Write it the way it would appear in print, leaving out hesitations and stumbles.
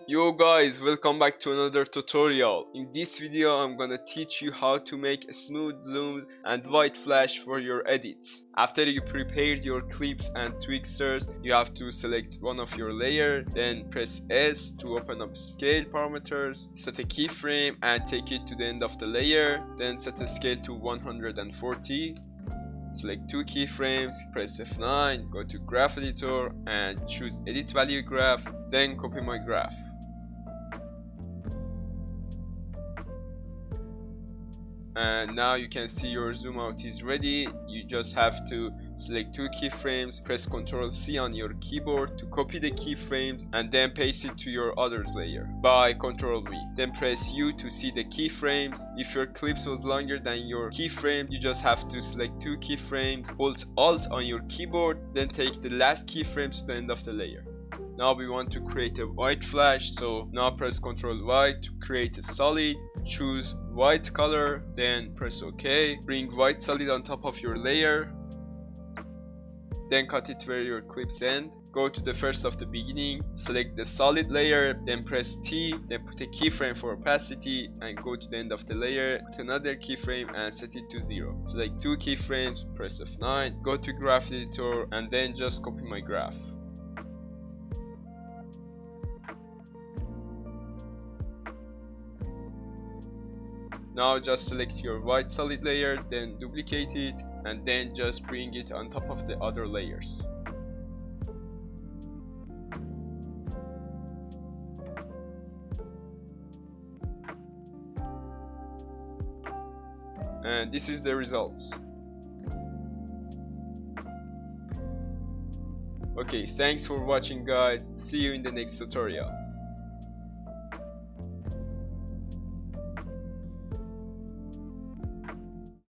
Yo guys, welcome back to another tutorial. In this video I'm gonna teach you how to make smooth zooms and white flash for your edits. After you prepared your clips and tweaksters, you have to select one of your layer, then press S to open up scale parameters, set a keyframe and take it to the end of the layer, then set the scale to 140. Select two keyframes, press F9, go to graph editor and choose edit value graph, then copy my graph. And now you can see your zoom out is ready. You just have to select two keyframes, press Ctrl C on your keyboard to copy the keyframes and then paste it to your others layer by Ctrl V. Then press U to see the keyframes. If your clips was longer than your keyframe, you just have to select two keyframes, hold Alt on your keyboard, then take the last keyframe to the end of the layer. Now we want to create a white flash, so now press Ctrl Y to create a solid, choose white color, then press OK, bring white solid on top of your layer, then cut it where your clips end, go to the first of the beginning, select the solid layer, then press T, then put a keyframe for opacity and go to the end of the layer, put another keyframe and set it to 0. Select two keyframes, press F9, go to graph editor and then just copy my graph. Now just select your white solid layer, then duplicate it and then just bring it on top of the other layers. And this is the results. Okay, thanks for watching guys. See you in the next tutorial.